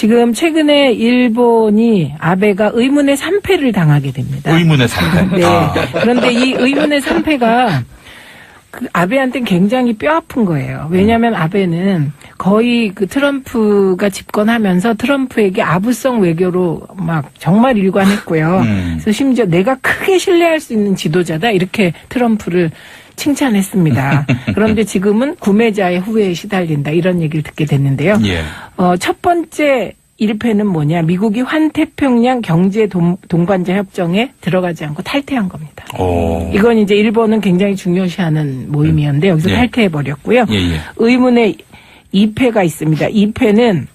지금 최근에 일본이 아베가 의문의 3패를 당하게 됩니다. 의문의 3패. 네. 그런데 이 의문의 3패가 그 아베한테는 굉장히 뼈아픈 거예요. 왜냐하면 아베는 거의 그 트럼프가 집권하면서 트럼프에게 아부성 외교로 막 정말 일관했고요. 그래서 심지어 내가 크게 신뢰할 수 있는 지도자다 이렇게 트럼프를 칭찬했습니다. 그런데 지금은 구매자의 후회에 시달린다 이런 얘기를 듣게 됐는데요. 예. 첫 번째 1패는 뭐냐. 미국이 환태평양 경제 동반자 협정에 들어가지 않고 탈퇴한 겁니다. 이건 이제 일본은 굉장히 중요시하는 모임이었는데 여기서 예. 탈퇴해버렸고요. 예. 의문의 2패가 있습니다. 2패는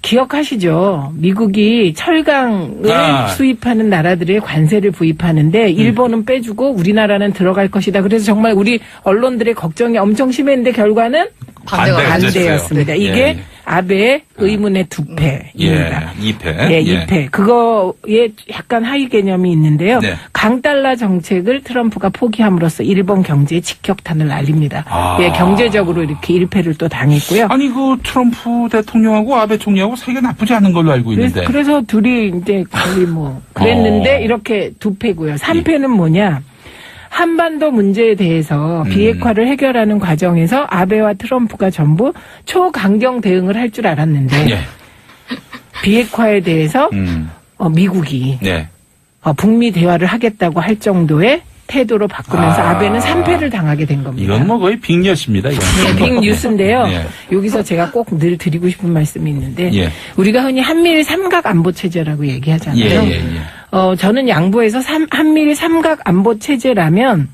기억하시죠? 미국이 철강을 수입하는 나라들의 관세를 부입하는데 일본은 빼주고 우리나라는 들어갈 것이다. 그래서 정말 우리 언론들의 걱정이 엄청 심했는데 결과는 반대였습니다. 네. 이게 예. 아베의 의문의 2패입니다. 예. 2패. 예, 2패. 그거에 약간 하위 개념이 있는데요. 네. 강달러 정책을 트럼프가 포기함으로써 일본 경제에 직격탄을 날립니다. 예, 경제적으로 이렇게 1패를 또 당했고요. 아니 그 트럼프 대통령하고 아베 총리하고 사이가 나쁘지 않은 걸로 알고 있는데. 그래서 둘이 이제 거의 뭐 그랬는데 이렇게 2패고요. 3패는 뭐냐? 한반도 문제에 대해서 비핵화를 해결하는 과정에서 아베와 트럼프가 전부 초강경 대응을 할 줄 알았는데 예. 비핵화에 대해서 미국이 네. 북미 대화를 하겠다고 할 정도의 태도로 바꾸면서 아베는 3패를 당하게 된 겁니다. 이건 뭐 거의 빅뉴스입니다. 이건. 네, 빅뉴스인데요. 예. 여기서 제가 꼭 늘 드리고 싶은 말씀이 있는데 예. 우리가 흔히 한미일 삼각 안보 체제라고 얘기하잖아요. 예. 저는 양보해서 한미일 삼각 안보 체제라면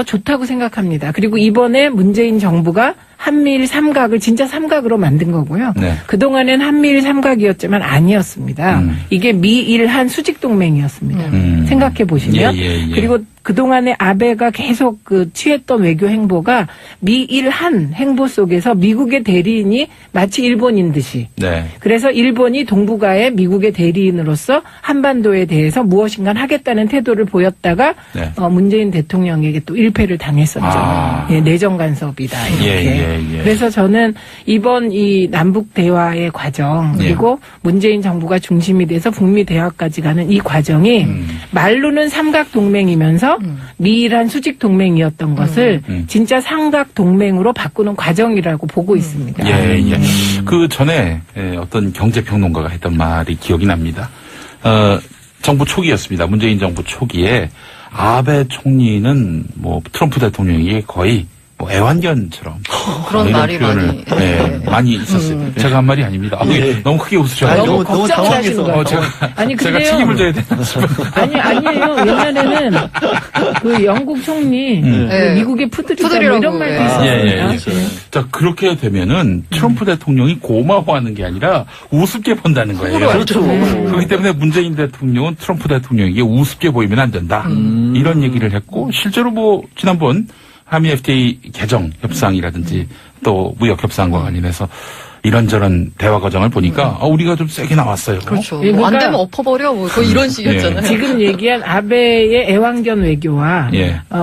좋다고 생각합니다. 그리고 이번에 문재인 정부가 한미일 삼각을 진짜 삼각으로 만든 거고요. 네. 그동안엔 한미일 삼각이었지만 아니었습니다. 이게 미일한 수직동맹이었습니다. 생각해 보시면. 예. 그리고 그동안에 아베가 계속 취했던 외교 행보가 미일한 행보 속에서 미국의 대리인이 마치 일본인 듯이. 네. 그래서 일본이 동북아의 미국의 대리인으로서 한반도에 대해서 무엇인가 하겠다는 태도를 보였다가 네. 문재인 대통령에게 또 1패를 당했었죠. 예, 내정 간섭이다 이렇게. 그래서 저는 이번 이 남북 대화의 과정 그리고 문재인 정부가 중심이 돼서 북미 대화까지 가는 이 과정이 말로는 삼각 동맹이면서 미일한 수직 동맹이었던 것을 진짜 삼각 동맹으로 바꾸는 과정이라고 보고 있습니다. 예. 그 전에 어떤 경제평론가가 했던 말이 기억이 납니다. 정부 초기였습니다. 문재인 정부 초기에 아베 총리는 뭐 트럼프 대통령이 거의 뭐 애완견처럼 그런 이런 말이 표현을 많이 있었어요. 제가 한 말이 아닙니다. 너무 크게 웃으셔가지고 너무 걱정하시는 거예요. 제가 책임을 져야 되나 싶어요. 아니에요. 옛날에는 그 영국 총리 그 미국의 푸들이라고 이런 말도 있었습니다. 자, 그렇게 되면은 트럼프 대통령이 고마워하는 게 아니라 우습게 본다는 거예요. 그렇죠. 그렇기 때문에 문재인 대통령은 트럼프 대통령에게 우습게 보이면 안 된다. 이런 얘기를 했고 실제로 뭐 지난번 한미 FTA 개정 협상이라든지 또 무역 협상과 관련해서 이런저런 대화 과정을 보니까 우리가 좀 세게 나왔어요. 그렇죠. 그러니까 안 되면 엎어버려 뭐 이런 식이었잖아요. 지금 얘기한 아베의 애완견 외교와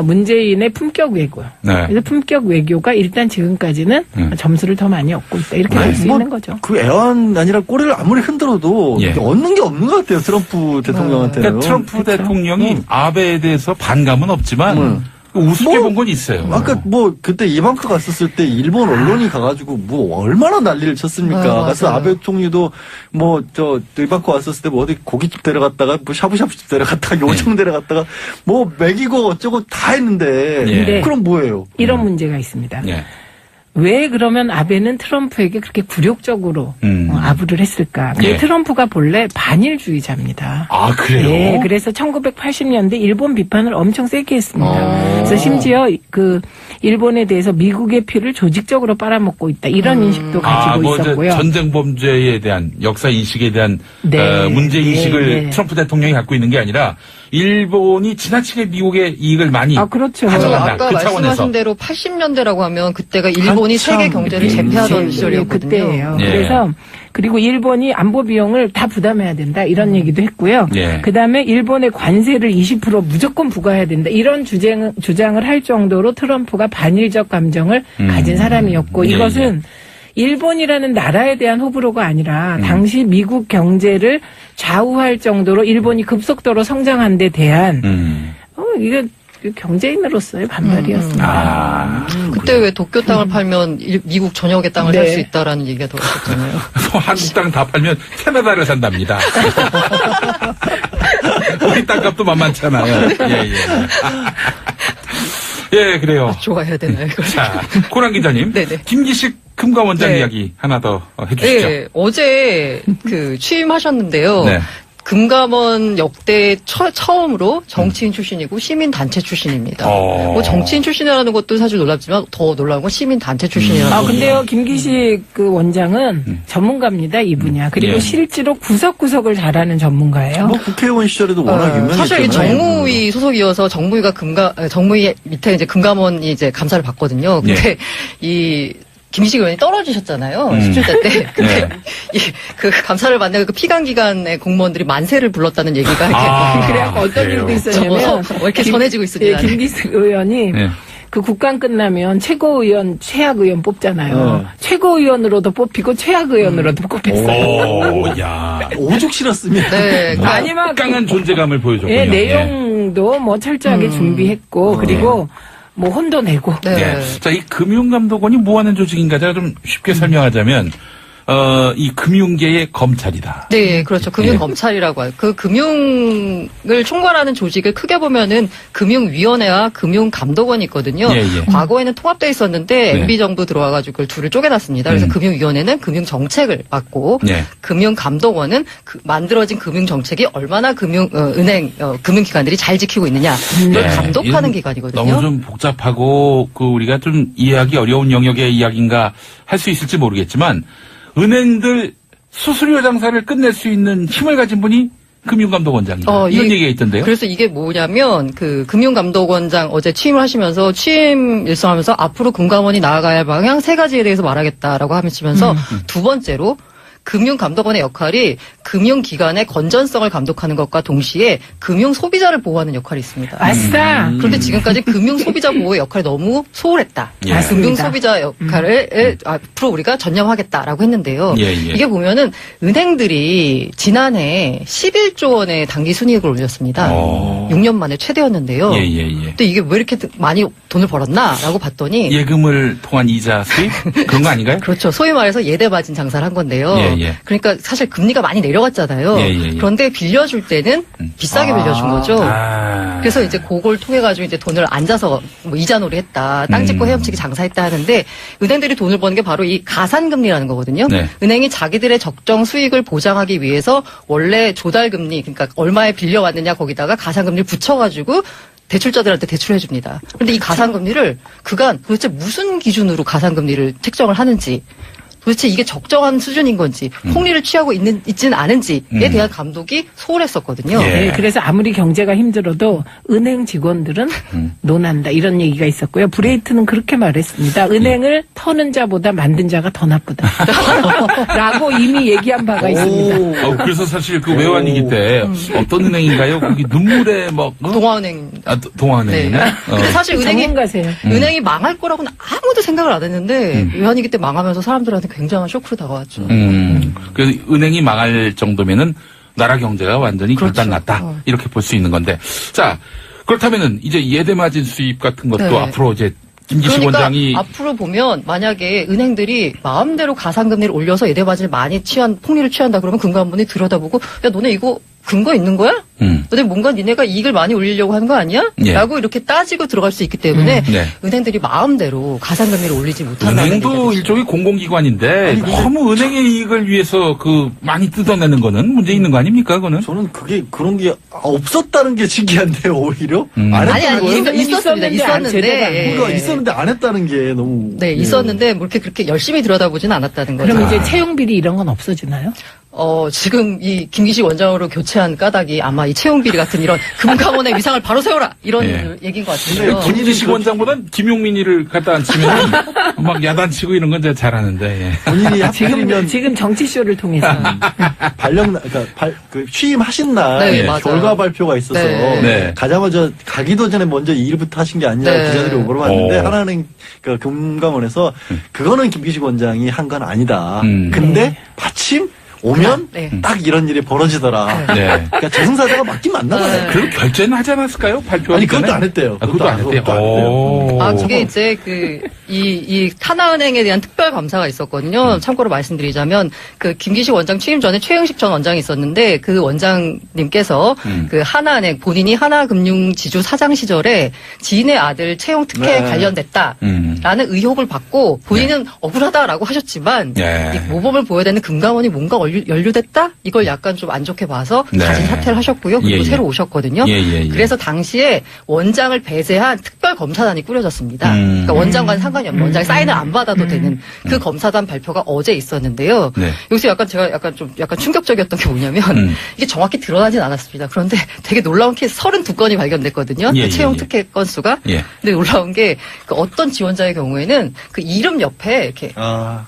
문재인의 품격 외교. 그래서 품격 외교가 일단 지금까지는 점수를 더 많이 얻고 있다. 이렇게 볼 수 있는 거죠. 그 애완 아니라 꼬리를 아무리 흔들어도 얻는 게 없는 것 같아요. 트럼프 대통령한테는. 그러니까 트럼프 대통령이 아베에 대해서 반감은 없지만 우습게 본 건 있어요. 아까 그때 이방카 갔었을 때 일본 언론이 가가지고 얼마나 난리를 쳤습니까? 가서 아베 총리도 이방카 왔었을 때 어디 고깃집 데려갔다가 샤브샤브집 데려갔다가 요정 데려갔다가 먹이고 어쩌고 다 했는데 그럼 뭐예요? 이런 문제가 있습니다. 왜 그러면 아베는 트럼프에게 그렇게 굴욕적으로 아부를 했을까? 트럼프가 본래 반일주의자입니다. 아, 그래요? 네, 그래서 1980년대 일본 비판을 엄청 세게 했습니다. 그래서 심지어 일본에 대해서 미국의 피를 조직적으로 빨아먹고 있다. 이런 인식도 가지고 있었고요. 전쟁 범죄에 대한 역사 인식에 대한 문제 인식을 트럼프 대통령이 갖고 있는 게 아니라 일본이 지나치게 미국의 이익을 많이 가져간다. 아까 말씀하신 대로 80년대라고 하면 그때가 일본이 세계 경제를 제패하던 시절이었거든요. 그때예요. 그래서 그리고 일본이 안보 비용을 다 부담해야 된다. 이런 얘기도 했고요. 그다음에 일본의 관세를 20% 무조건 부과해야 된다. 이런 주장을 할 정도로 트럼프가 반일적 감정을 가진 사람이었고 이것은 일본이라는 나라에 대한 호불호가 아니라 당시 미국 경제를 좌우할 정도로 일본이 급속도로 성장한 데 대한 이거 경제인으로서의 반발이었습니다. 그때 왜 도쿄 땅을 팔면 미국 전역의 땅을 네. 살 수 있다라는 얘기가 들었었잖아요. 한국 땅 다 팔면 캐나다를 산답니다. 우리 땅값도 만만찮아요. 예. 예, 그래요. 좋아해야 되나요, 이걸? 자, 고란 기자님. 네네. 김기식 금감원장 네. 이야기 하나 더 해주시죠. 네, 어제 취임하셨는데요. 네. 금감원 역대 처음으로 정치인 출신이고 시민단체 출신입니다. 뭐 정치인 출신이라는 것도 사실 놀랍지만 더 놀라운 건 시민단체 출신이라는 거죠. 근데요, 김기식 그 원장은 전문가입니다, 이 분야. 그리고 예. 실제로 구석구석을 잘하는 전문가예요. 뭐 국회의원 시절에도 워낙 유명했잖아요. 사실 이 정무위 소속이어서 정무위 밑에 이제 금감원이 이제 감사를 받거든요. 근데 이 김기식 의원이 떨어지셨잖아요. 17대 때. 근데 그 감사를 받는 그 피감기관의 공무원들이 만세를 불렀다는 얘기가 이렇게 그래갖고 어떤 그래요. 일도 있었냐면 적어서 이렇게 전해지고 있습니다. 김기식 의원이 네. 그 국감 끝나면 최고의원, 최악의원 뽑잖아요. 최고의원으로도 뽑히고 최악의원으로도 뽑혔어요. 오, 야. 오죽 싫었으면. 네. 아니면 강한 존재감을 보여줬군요. 예, 내용도 뭐 철저하게 준비했고 그리고 뭐 혼도 내고. 네. 네. 자, 이 금융감독원이 뭐 하는 조직인가 제가 좀 쉽게 설명하자면, 이 금융계의 검찰이다. 네, 그렇죠. 금융검찰이라고 해요. 그 금융을 총괄하는 조직을 크게 보면은 금융위원회와 금융감독원이 있거든요. 예, 예. 과거에는 통합돼 있었는데 네. MB정부 들어와가지고 그걸 둘을 쪼개놨습니다. 그래서 금융위원회는 금융정책을 맡고 네. 금융감독원은 만들어진 금융정책이 얼마나 금융기관들이 잘 지키고 있느냐 이걸 네. 감독하는 이건 기관이거든요. 너무 좀 복잡하고 우리가 좀 이해하기 어려운 영역의 이야기인가 할 수 있을지 모르겠지만 은행들 수수료 장사를 끝낼 수 있는 힘을 가진 분이 금융감독원장이다. 이런 얘기가 있던데요. 그래서 이게 뭐냐면 그 금융감독원장 어제 취임을 하시면서 취임 일성하면서 앞으로 금감원이 나아가야 할 방향 3가지에 대해서 말하겠다라고 하시면서 두 번째로 금융감독원의 역할이 금융기관의 건전성을 감독하는 것과 동시에 금융소비자를 보호하는 역할이 있습니다. 아싸! 그런데 지금까지 금융소비자 보호의 역할이 너무 소홀했다. 예. 금융소비자 역할을 앞으로 우리가 전념하겠다라고 했는데요. 예, 예. 이게 보면은 은행들이 지난해 11조 원의 당기 순이익을 올렸습니다. 6년 만에 최대였는데요. 예, 예, 예. 근데 이게 왜 이렇게 많이 돈을 벌었나라고 봤더니 예금을 통한 이자 수입? 그런 거 아닌가요? 그렇죠. 소위 말해서 예대마진 장사를 한 건데요. 예, 예. 그러니까 사실 금리가 많이 내려갔잖아요. 예, 예, 예. 그런데 빌려줄 때는 비싸게 빌려준 거죠. 그래서 이제 그걸 통해 가지고 이제 돈을 앉아서 뭐 이자놀이 했다, 땅 짓고 헤엄치기 장사했다 하는데 은행들이 돈을 버는 게 바로 이 가산금리라는 거거든요. 네. 은행이 자기들의 적정 수익을 보장하기 위해서 원래 조달금리, 그러니까 얼마에 빌려왔느냐 거기다가 가산금리를 붙여가지고 대출자들한테 대출해 줍니다. 그런데 이 가산금리를 그간 도대체 무슨 기준으로 가산금리를 책정을 하는지, 도대체 이게 적정한 수준인 건지, 폭리를 취하고 있지는 않은지에 대한 감독이 소홀했었거든요. 예. 네, 그래서 아무리 경제가 힘들어도 은행 직원들은 논한다 이런 얘기가 있었고요. 브레이트는 그렇게 말했습니다. 은행을 터는 자보다 만든 자가 더 나쁘다. 라고 이미 얘기한 바가 있습니다. 그래서 사실 그 외환위기 때 어떤 은행인가요? 거기 눈물에 뭐 동아은행. 동아은행이네. 네. 근데 사실 전문가세요. 은행이 망할 거라고는 아무도 생각을 안 했는데 외환위기 때 망하면서 사람들한테 굉장한 쇼크로 다가왔죠. 그래서 은행이 망할 정도면은 나라 경제가 완전히 그렇죠. 결단났다. 이렇게 볼 수 있는 건데. 자, 그렇다면은 이제 예대마진 수입 같은 것도 네. 앞으로 이제 김기식 그러니까 원장이 앞으로 보면 만약에 은행들이 마음대로 가산금리를 올려서 예대마진을 많이 폭리를 취한다 그러면 금감원이 들여다보고 야 너네 이거 근거 있는 거야? 너네 뭔가 니네가 이익을 많이 올리려고 하는 거 아니야? 예. 라고 이렇게 따지고 들어갈 수 있기 때문에 네. 은행들이 마음대로 가산금리를 올리지 못한다는 은행도 얘기가 일종의 공공기관인데 너무 은행의 이익을 위해서 그 많이 뜯어내는 거는 문제 있는 거 아닙니까? 그거는? 저는 그런 게 없었다는 게 신기한데요, 오히려. 안 했다는 거예요. 있었습니다. 있었는데. 뭔가 있었는데 안 했다는 게 너무. 네, 예. 있었는데 뭐 이렇게 그렇게 열심히 들여다보지는 않았다는 거죠. 그럼 이제 채용비리 이런 건 없어지나요? 지금 이 김기식 원장으로 교체한 까닭이 아마 이 채용 비리 같은 이런 금감원의 위상을 바로 세워라 이런 예. 얘기인 것 같은데요. 김기식 원장보단 김용민이를 갖다 앉히면 막 야단치고 이런 건 제가 잘하는데. 예. 본인이 하필이면 지금 정치쇼를 통해서 그 취임하신 날 네, 맞아요. 결과 발표가 있어서 네. 네. 가자마자 가기도 전에 먼저 이 일부터 하신 게 아니냐고 네. 기자들이 물어봤는데 오. 하나는 그 금감원에서 그거는 김기식 원장이 한 건 아니다. 근데 네. 마침 오면 네. 딱 이런 일이 벌어지더라. 네. 그러니까 저승사자가 맞긴 맞나 봐요. 그럼 결제는 하지 않았을까요? 발표. 아니 그것도 안 했대요. 그것도 안 했대요. 오. 그게 이제 이 하나은행에 대한 특별 감사가 있었거든요. 참고로 말씀드리자면 그 김기식 원장 취임 전에 최영식 전 원장이 있었는데 그 원장님께서 그 하나은행 본인이 하나금융지주 사장 시절에 지인의 아들 채용 특혜에 네. 관련됐다라는 의혹을 받고 본인은 억울하다라고 하셨지만 네. 이 모범을 보여야 되는 금감원이 뭔가 연루됐다? 이걸 약간 좀 안 좋게 봐서 네. 자진 사퇴를 하셨고요. 그리고 예, 예. 새로 오셨거든요. 예, 예, 예. 그래서 당시에 원장을 배제한 특별 검사단이 꾸려졌습니다. 그러니까 원장과는 상관이 없는 원장이 사인을 안 받아도 되는 그 검사단 발표가 어제 있었는데요. 네. 여기서 제가 약간 충격적이었던 게 뭐냐면 이게 정확히 드러나진 않았습니다. 그런데 되게 놀라운 케이스 32건이 발견됐거든요. 예, 그 채용 예, 예. 특혜 건수가. 예. 근데 놀라운 게 그 어떤 지원자의 경우에는 그 이름 옆에 이렇게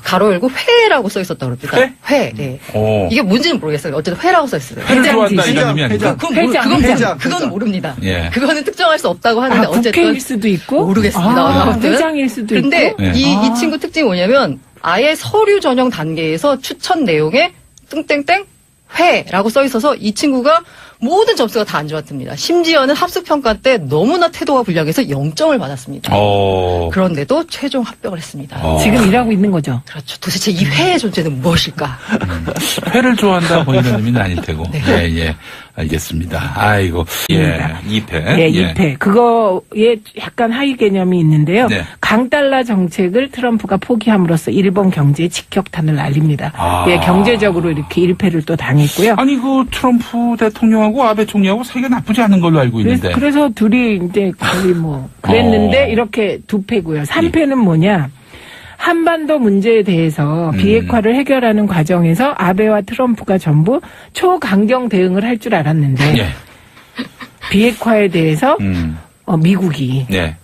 가로 열고 회라고 써 있었다고 그럽니다. 회? 네. 오. 이게 뭔지는 모르겠어요. 어쨌든 회라고 써 있어요. 회를 회장 좋아한다 지시. 이런 의미 아니죠? 회장. 그건 모릅니다. 예. 그거는 특정할 수 없다고 하는데 어쨌든 국회일 수도 있고 모르겠습니다. 아무튼. 회장일 수도 근데 있고. 네. 이 친구 특징이 뭐냐면 아예 서류 전형 단계에서 추천 내용에 뚱땡땡 회라고 써 있어서 이 친구가 모든 점수가 다 안 좋았답니다. 심지어는 합숙평가 때 너무나 태도가 불량해서 0점을 받았습니다. 그런데도 최종 합격을 했습니다. 지금 일하고 있는 거죠. 그렇죠. 도대체 이 회의 존재는 무엇일까? 회를 좋아한다 뭐 이런 의미는 아닐 테고. 네. 예, 예. 알겠습니다. 아이고. 예. 2패. 예, 2패. 그거에 약간 하위 개념이 있는데요. 네. 강달러 정책을 트럼프가 포기함으로써 일본 경제에 직격탄을 날립니다. 아. 예, 경제적으로 이렇게 1패를 또 당했고요. 아니 그 트럼프 대통령하고 아베 총리하고 사이가 나쁘지 않은 걸로 알고 있는데. 그래서 둘이 이제 거의 뭐 그랬는데 이렇게 2패고요. 3패는 뭐냐? 한반도 문제에 대해서 비핵화를 해결하는 과정에서 아베와 트럼프가 전부 초강경 대응을 할 줄 알았는데 예. 비핵화에 대해서 미국이 네.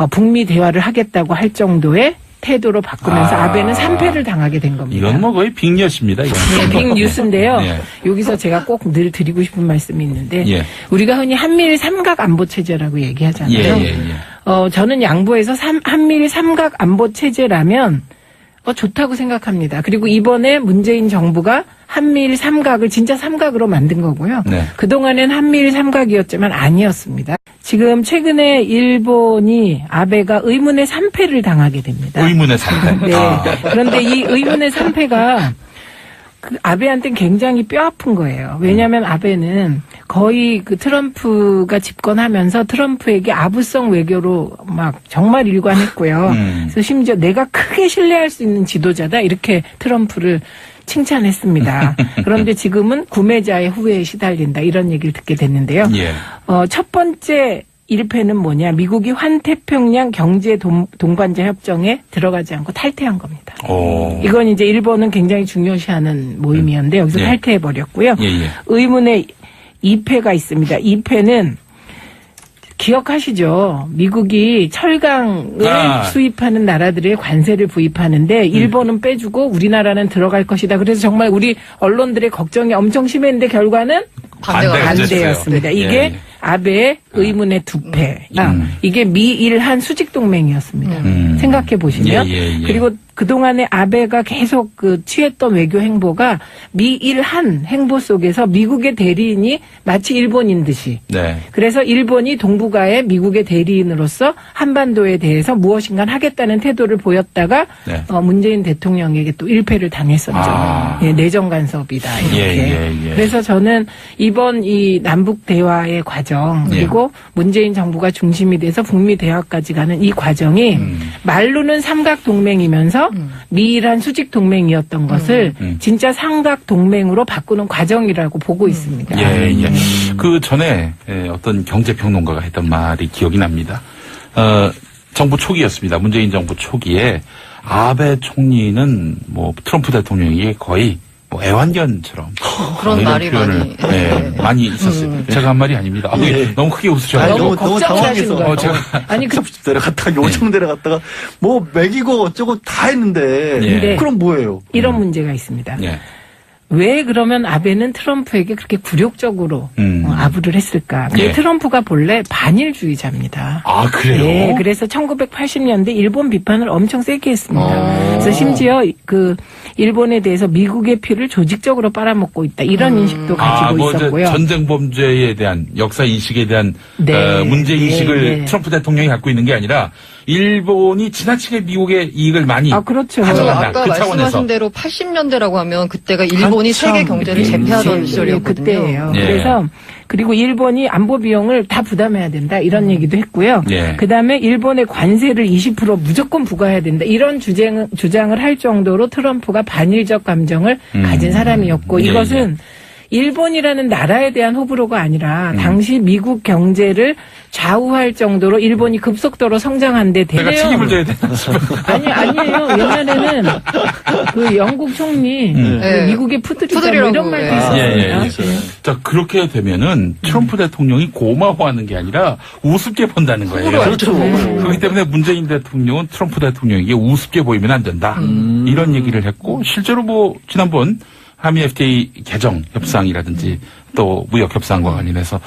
북미 대화를 하겠다고 할 정도의 태도로 바꾸면서 아베는 3패를 당하게 된 겁니다. 이건 뭐 거의 빅뉴스입니다. 이건. 네, 빅뉴스인데요. 예. 여기서 제가 꼭 늘 드리고 싶은 말씀이 있는데 예. 우리가 흔히 한미일 삼각 안보 체제라고 얘기하잖아요. 예, 예, 예. 저는 양보해서 한미일 삼각 안보 체제라면 좋다고 생각합니다. 그리고 이번에 문재인 정부가 한미일 삼각을 진짜 삼각으로 만든 거고요. 네. 그동안엔 한미일 삼각이었지만 아니었습니다. 지금 최근에 일본이 아베가 의문의 3패를 당하게 됩니다. 의문의 3패. 네. 그런데 이 의문의 3패가 그 아베한테는 굉장히 뼈아픈 거예요. 왜냐하면 아베는 거의 그 트럼프가 집권하면서 트럼프에게 아부성 외교로 막 정말 일관했고요. 그래서 심지어 내가 크게 신뢰할 수 있는 지도자다 이렇게 트럼프를 칭찬했습니다. 그런데 지금은 구매자의 후회에 시달린다 이런 얘기를 듣게 됐는데요. 예. 첫 번째 1패는 뭐냐. 미국이 환태평양 경제 동반자 협정에 들어가지 않고 탈퇴한 겁니다. 이건 이제 일본은 굉장히 중요시하는 모임이었는데 여기서 예. 탈퇴해버렸고요. 예, 예. 의문의 2패가 있습니다. 2패는 기억하시죠? 미국이 철강을 수입하는 나라들의 관세를 부입하는데 일본은 빼주고 우리나라는 들어갈 것이다. 그래서 정말 우리 언론들의 걱정이 엄청 심했는데 결과는 반대였습니다. 이게 예. 아베의 의문의 2패. 이게 미일한 수직동맹이었습니다. 생각해 보시면. 예. 그리고 그동안에 아베가 계속 취했던 외교 행보가 미일한 행보 속에서 미국의 대리인이 마치 일본인 듯이. 네. 그래서 일본이 동북아의 미국의 대리인으로서 한반도에 대해서 무엇인가 하겠다는 태도를 보였다가 네. 문재인 대통령에게 또 1패를 당했었죠. 예, 내정 간섭이다 이렇게. 예. 그래서 저는 이번 이 남북 대화의 과정 그리고 문재인 정부가 중심이 돼서 북미 대화까지 가는 이 과정이 말로는 삼각 동맹이면서 미일한 수직 동맹이었던 것을 진짜 삼각 동맹으로 바꾸는 과정이라고 보고 있습니다. 예. 그 전에 어떤 경제평론가가 했던 말이 기억이 납니다. 정부 초기였습니다. 문재인 정부 초기에 아베 총리는 뭐 트럼프 대통령이 거의 뭐 애완견처럼 그런 이런 말이 표현을 많이. 예, 많이 있었어요. 제가 한 말이 아닙니다. 아, 예. 너무 크게 아니, 웃으셔가지고 너무 걱정을 하시는 당황해서 거예요. 아니 그 샵 데려갔다가 요청 데려갔다가 뭐 먹이고 어쩌고 다 했는데 예. 그럼 뭐예요? 이런 문제가 있습니다. 예. 왜 그러면 아베는 트럼프에게 그렇게 굴욕적으로 아부를 했을까? 근데 예. 트럼프가 본래 반일주의자입니다. 아 그래요? 네, 그래서 1980년대 일본 비판을 엄청 세게 했습니다. 그래서 심지어 그 일본에 대해서 미국의 피를 조직적으로 빨아먹고 있다 이런 인식도 가지고 뭐 있었고요. 전쟁 범죄에 대한 역사 인식에 대한 네. 문제 인식을 네, 네. 트럼프 대통령이 갖고 있는 게 아니라 일본이 지나치게 미국의 이익을 많이 아 그렇죠. 가져간다. 아까 그 차원에서. 말씀하신 대로 80년대라고 하면 그때가 일본이 세계 경제를 제패하던 예, 시절이었거든요. 그때예요. 예. 그래서 그리고 일본이 안보 비용을 다 부담해야 된다 이런 얘기도 했고요. 예. 그다음에 일본의 관세를 20% 무조건 부과해야 된다 이런 주장을 할 정도로 트럼프가 반일적 감정을 가진 사람이었고 예, 이것은 일본이라는 나라에 대한 호불호가 아니라 당시 미국 경제를 좌우할 정도로 일본이 급속도로 성장한데 내가 대래요. 책임을 져야 되나 싶어요. 아니에요. 옛날에는 그 영국 총리 그 네. 미국의 푸들이다 뭐 푸들이라고, 이런 말도 예. 있었습니다. 예, 예. 자, 그렇게 되면은 트럼프 대통령이 고마워하는 게 아니라 우습게 본다는 거예요. 그렇죠. 그렇기 때문에 문재인 대통령은 트럼프 대통령에게 우습게 보이면 안 된다. 이런 얘기를 했고, 실제로 뭐, 지난번 한미 FTA 개정 협상이라든지 또 무역 협상과 관련해서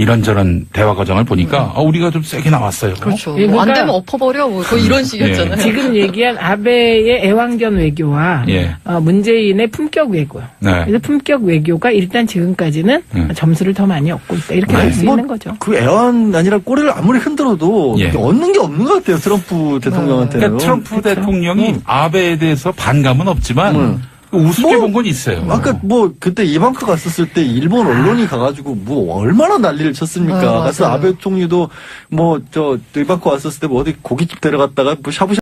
이런저런 대화 과정을 보니까 우리가 좀 세게 나왔어요. 그렇죠. 예, 뭐 안 그러니까- 되면 엎어버려. 뭐 거의 이런 식이었잖아요. 지금 얘기한 아베의 애완견 외교와 예. 문재인의 품격 외교. 네. 그래서 품격 외교가 일단 지금까지는 점수를 더 많이 얻고 있다. 이렇게 볼 수 있는 거죠. 그 애완 아니라 꼬리를 아무리 흔들어도 예. 얻는 게 없는 것 같아요. 트럼프 대통령한테는. 그러니까 트럼프 대통령이 아베에 대해서 반감은 없지만 우습게 뭐, 본 건 있어요. 아까 뭐 그때 이방카 갔었을 때 일본 언론이 가가지고 뭐 얼마나 난리를 쳤습니까? 맞아요. 그래서 아베 총리도 뭐 저 이방카 왔었을 때 뭐 어디 고깃집 데려갔다가 뭐 샤브샤브